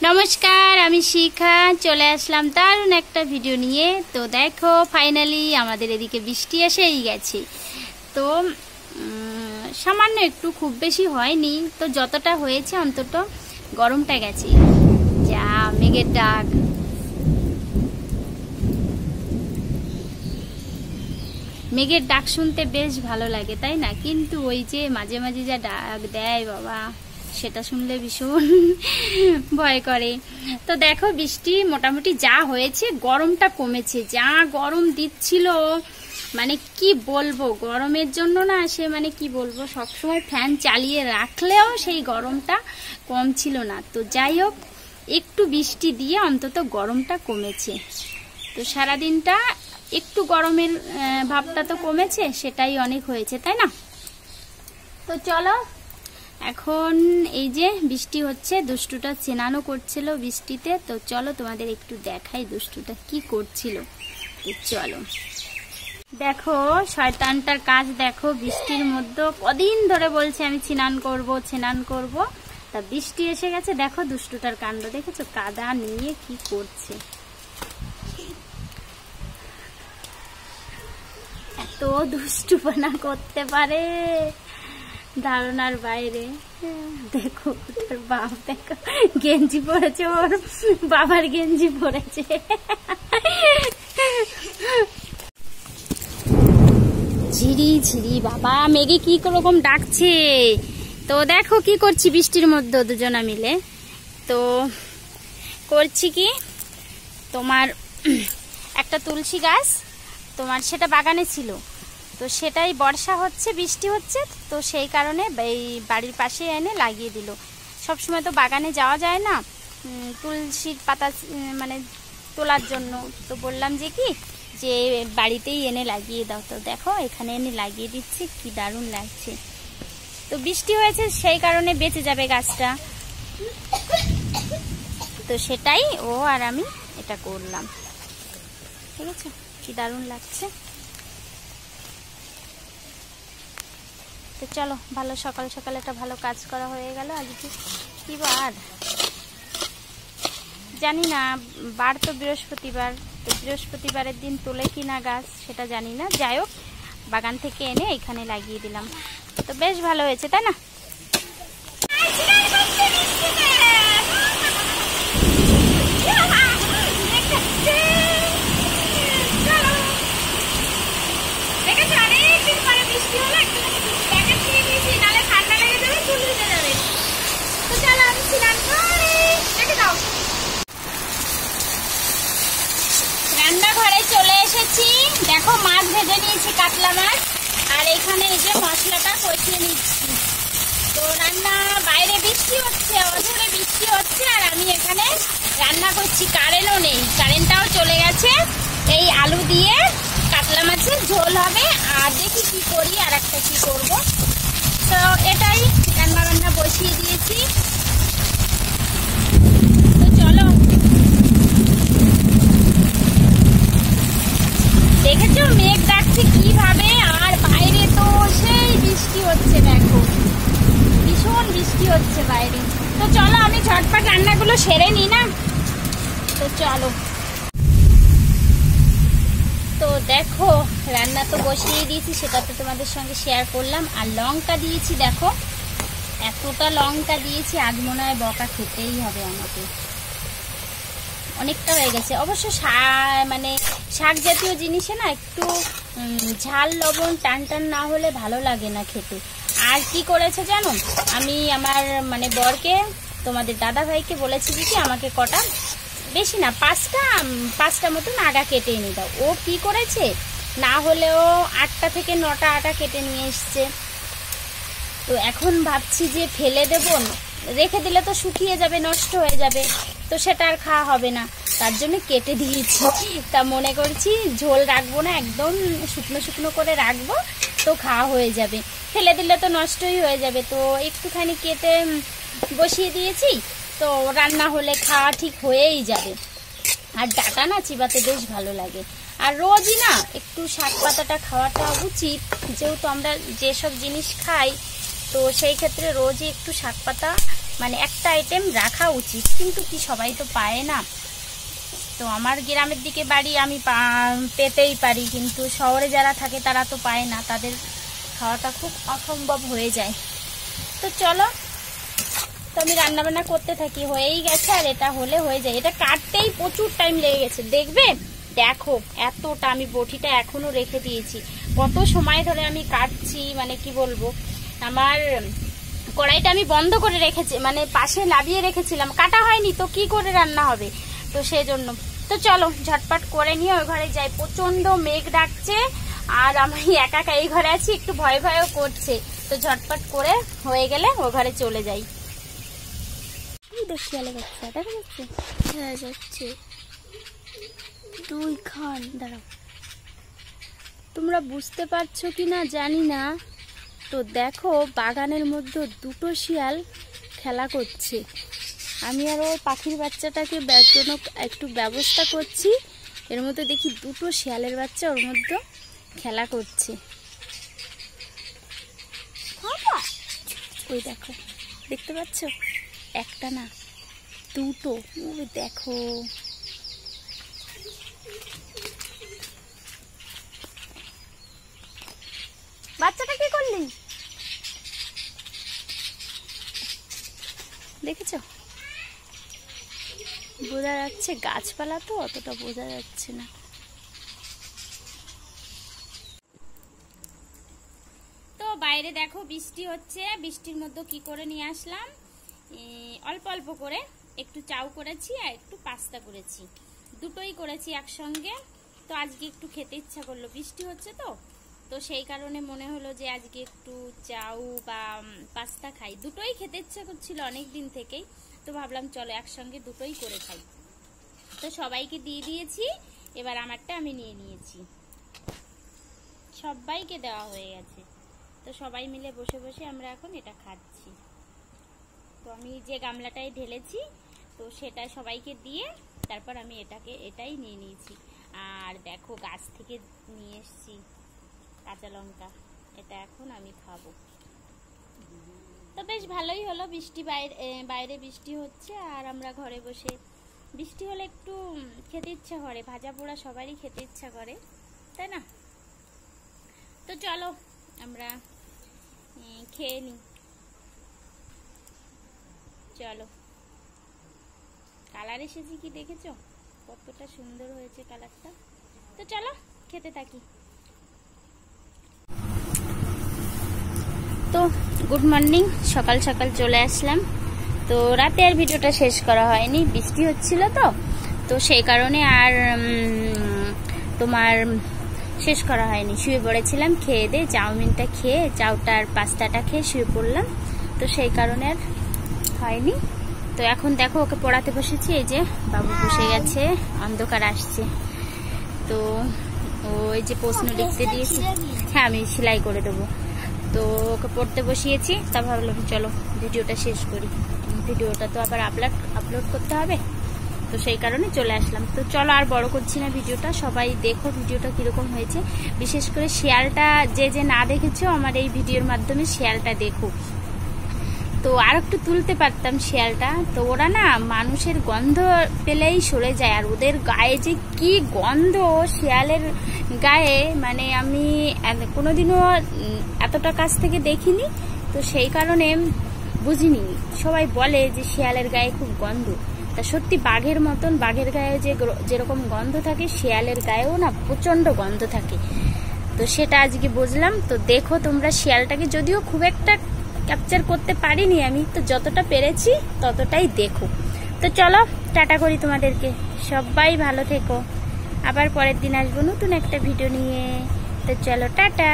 नमस्कार आमी शिखा चले आसलाम दारुण एकटा भिडियो निये। तो देखो फाइनली आमादेर एदिके बिस्टी एसेई गेछे। तो सामान्य एकटू खूब बेशी हयनि, तो जतटा हयेछे अंतत गरमटा गेछे। जा मेघेर डाक, मेघेर डाक शुनते बेश भालो लागे ताई ना, किन्तु ओई जे माझे माझे जा डाक देय बाबा সেটা শুনলে ভীষণ ভয় করে। তো দেখো বৃষ্টি মোটামুটি যা হয়েছে, গরমটা কমেছে। যা গরম দিচ্ছিল মানে কি বলবো, গরমের জন্য না সে মানে কি বলবো, সবসময় ফ্যান চালিয়ে রাখলেও সেই গরমটা কম ছিল না। তো যাই হোক একটু বৃষ্টি দিয়ে অন্তত গরমটা কমেছে। তো সারাদিনটা একটু গরমের ভাবটা তো কমেছে, সেটাই অনেক হয়েছে তাই না। তো চলো এখন এই যে বৃষ্টি হচ্ছে, দুষ্টুটা চেনানো করছিল বৃষ্টিতে। তো চলো তোমাদের একটু দেখাই দুষ্টুটা কি করছিল। তো চলো দেখো শয়তানটার কাজ দেখো, বৃষ্টির মধ্যে কদিন ধরে বলছে আমি স্নান করব। তা বৃষ্টি এসে গেছে, দেখো দুষ্টুটার কাণ্ড দেখেছো, কাদা নিয়ে কি করছে। এত দুষ্টুপনা করতে পারে ধারণার বাইরে। দেখো তার বাপ, দেখো গেঞ্জি পরেছে, ওর বাবার গেঞ্জি পরেছে। ঝিরি ঝিরি বাবা মেঘে কি রকম ডাকছে। তো দেখো কি করছি বৃষ্টির মধ্যে দুজনা মিলে। তো করছি কি, তোমার একটা তুলসী গাছ তোমার সেটা বাগানে ছিল, তো সেটাই বর্ষা হচ্ছে বৃষ্টি হচ্ছে, তো সেই কারণে এই বাড়ির পাশে এনে লাগিয়ে দিল। সবসময় তো বাগানে যাওয়া যায় না তুলসীর পাতা মানে তোলার জন্য। তো বললাম যে কি যে বাড়িতেই এনে লাগিয়ে দাও। তো দেখো এখানে এনে লাগিয়ে দিচ্ছি, কি দারুণ লাগছে। তো বৃষ্টি হয়েছে সেই কারণে বেঁচে যাবে গাছটা, তো সেটাই ও আর আমি এটা করলাম। ঠিক আছে, কি দারুণ লাগছে। তো চলো ভালো সকাল সকাল একটা ভালো কাজ করা হয়ে গেল। আজকে কি বার জানি না, বার তো বৃহস্পতিবার। তো বৃহস্পতিবারের দিন তোলে কিনা গাছ সেটা জানি না, যাই হোক বাগান থেকে এনে এখানে লাগিয়ে দিলাম। তো বেশ ভালো হয়েছে তাই না। রান্নাঘরে চলে এসেছি, দেখো মাছ ভেজে নিয়েছি, কাতলা মাছ। আর এখানে এই যে মশলাটা কষিয়ে নিচ্ছি। তো রান্না বাইরে বৃষ্টি হচ্ছে, অঝরে বৃষ্টি হচ্ছে, আর আমি এখানে রান্না করছি। কারেন্টও নেই, কারেন্টটাও চলে গেছে। এই আলু দিয়ে কাতলা মাছের ঝোল হবে, আর দেখি কি করি, আর একটা কি করবো। তো এটাই রান্না বসিয়ে দিয়েছি। তো চলো দেখেছো মেঘ ডাকছে কিভাবে, আর বাইরে তো সেই বৃষ্টি হচ্ছে, দেখো ভীষণ বৃষ্টি হচ্ছে বাইরে। তো চলো আমি ঝটপট রান্নাগুলো সেরে নিই না। তো চলো, তো দেখো রান্না তো বসিয়ে দিয়েছি, সেটা তো তোমাদের সঙ্গে শেয়ার করলাম। আর লঙ্কা দিয়েছি, দেখো এতটা লঙ্কা দিয়েছি, আজ মনে হয় বকা খেতেই হবে আমাকে, অনেকটা হয়ে গেছে। অবশ্য মানে শাক জাতীয় জিনিসে না একটু ঝাল লবণ টান টান না হলে ভালো লাগে না খেতে। আর কি করেছে জানো, আমি আমার মানে বরকে তোমাদের দাদা ভাইকে বলেছি কি আমাকে কটা, বেশি না পাঁচটা মতন আটা কেটে এনে দাও। ও কি করেছে, না হলেও 8টা থেকে 9টা আটা কেটে নিয়ে এসছে। তো এখন ভাবছি যে ফেলে দেবো, রেখে দিলে তো শুকিয়ে যাবে, নষ্ট হয়ে যাবে, তো সেটা আর খাওয়া হবে না, তার জন্য কেটে দিয়েছি। তা মনে করছি ঝোল রাখবো না, একদম শুকনো শুকনো করে রাখবো, তো খাওয়া হয়ে যাবে। ফেলে দিলে তো নষ্টই হয়ে যাবে, তো একটুখানি কেটে বসিয়ে দিয়েছি। তো রান্না হলে খাওয়া ঠিক হয়েই যাবে। আর ডাটা না চিবাতে বেশ ভালো লাগে। আর রোজই না একটু শাক পাতাটা খাওয়াটা উচিত, যেহেতু আমরা যেসব জিনিস খাই, তো সেই ক্ষেত্রে রোজই একটু শাক পাতা মানে একটা আইটেম রাখা উচিত, কিন্তু কি সবাই তো পায় না। তো আমার গ্রামের দিকে বাড়ি, আমি পেতেই পারি, কিন্তু শহরে যারা থাকে তারা তো পায় না, তাদের খাওয়াটা খুব অসম্ভব হয়ে যায়। তো চলো, তো আমি রান্নাবান্না করতে থাকি, হয়েই গেছে, আর এটা হলে হয়ে যায়। এটা কাটতেই প্রচুর টাইম লেগে গেছে, দেখবে, দেখো এতটা আমি বটিটা এখনো রেখে দিয়েছি, কত সময় ধরে আমি কাটছি, মানে কি বলবো। আমার কড়াইটা আমি বন্ধ করে রেখেছি, মানে পাশে নামিয়ে রেখেছিলাম, কাটা হয়নি, তো কি করে রান্না হবে, তো সেই জন্য। তো চলো ঝটপট করে নিয়ে ওই ঘরে যাই, প্রচন্ড মেঘ ডাকছে, আর আমি একা একা এই ঘরে আছি, একটু ভয় ভয়ও করছে। তো ঝটপট করে হয়ে গেলে ও ঘরে চলে যাই। শিয়ালে বাচ্চা দেখা যাচ্ছে, হ্যাঁ যাচ্ছে, দুই খান। দাঁড়াও, তোমরা বুঝতে পারছো কি না জানি না। তো দেখো বাগানের মধ্যে দুটো শিয়াল খেলা করছে, আমি আর ওই পাখির বাচ্চাটাকে জন্য একটু ব্যবস্থা করছি, এর মধ্যে দেখি দুটো শিয়ালের বাচ্চা ওর মধ্যে খেলা করছে। ওই দেখো, দেখতে পাচ্ছ, একটা না দুটো, ওই দেখো। বাচ্চাটা কি করলি দেখেছ? বোঝা যাচ্ছে গাছপালা তো অতটা বোঝা যাচ্ছে না। তো বাইরে দেখো বৃষ্টি হচ্ছে, বৃষ্টির মধ্যে কি করে নিয়ে আসলাম, অল্প অল্প করে একটু চাউ করেছি আর একটু পাস্তা করেছি, দুটোই করেছি একসঙ্গে। তো আজকে একটু খেতে ইচ্ছা করলো, বৃষ্টি হচ্ছে তো সেই কারণে মনে হলো যে আজকে একটু চাউ বা পাস্তা খাই। দুটোই খেতে ইচ্ছা করছিল অনেক দিন থেকেই, তো ভাবলাম চলো একসঙ্গে দুটোই করে খাই। তো সবাইকে দিয়ে দিয়েছি, এবার আমারটা আমি নিয়ে নিয়েছি, সবাইকে দেওয়া হয়ে গেছে। তো সবাই মিলে বসে বসে আমরা এখন এটা খাচ্ছি। তো আমি যে গামলাটায় ঢেলেছি তো সেটা সবাইকে দিয়ে তারপর আমি এটাই নিয়ে নিয়েছি। আর দেখো গাছ থেকে নিয়ে এসেছি কাঁচা লঙ্কা, এটা এখন আমি খাবো। তো বেশ ভালোই হলো, বৃষ্টি বাইরে বৃষ্টি হচ্ছে আর আমরা ঘরে বসে, বৃষ্টি হলে একটু খেতে ইচ্ছা করে, ভাজা পোড়া সবারই খেতে ইচ্ছা করে, তাই না? তো চলো আমরা খেয়ে নিই, চলো। কালার এসেছে কি দেখেছো, কতটা সুন্দর হয়েছে কালারটা। তো চলো খেতে থাকি। তো গুড মর্নিং, সকাল সকাল চলে আসলাম। তো রাতে আর ভিডিওটা শেষ করা হয়নি, বৃষ্টি হচ্ছিল তো সেই কারণে আর তোমার শেষ করা হয়নি, শুয়ে পড়েছিলাম, খেয়ে দিয়ে চাউমিনটা খেয়ে, চাউটা আর পাস্তাটা খেয়ে শুয়ে পড়লাম, তো সেই কারণে আর হয়নি। তো এখন দেখো ওকে পড়াতে বসেছি, এই যে বাবু বসে গেছে, অন্ধকার আসছে, তো ওই যে প্রশ্ন লিখতে দিয়েছি, হ্যাঁ আমি সেলাই করে দেবো। তো ওকে পড়তে বসিয়েছি, তা ভাবলাম চলো ভিডিওটা শেষ করি, ভিডিওটা তো আবার আপলোড করতে হবে, তো সেই কারণে চলে আসলাম। তো চলো আর বড় করছি না ভিডিওটা, সবাই দেখো ভিডিওটা কিরকম হয়েছে, বিশেষ করে শিয়ালটা যে না দেখেছো আমার এই ভিডিওর মাধ্যমে শিয়ালটা দেখো। তো আর একটু তুলতে পারতাম শিয়ালটা, তো ওরা না মানুষের গন্ধ পেলেই সরে যায়, আর ওদের গায়ে যে কি গন্ধ শিয়ালের গায়ে, মানে আমি কোনোদিনও এতটা কাছ থেকে দেখিনি, তো সেই কারণে বুঝিনি। সবাই বলে যে শিয়ালের গায়ে খুব গন্ধ, তা সত্যি বাঘের মতন, বাঘের গায়ে যেরকম গন্ধ থাকে শিয়ালের গায়েও না প্রচন্ড গন্ধ থাকে, তো সেটা আজকে বুঝলাম। তো দেখো তোমরা শিয়ালটাকে, যদিও খুব একটা ক্যাপচার করতে পারিনি আমি, তো যতটা পেরেছি ততটাই দেখো। তো চলো টাটা করি তোমাদেরকে, সবাই ভালো থেকো, আবার পরের দিন আসবো নতুন একটা ভিডিও নিয়ে। তো চলো টাটা।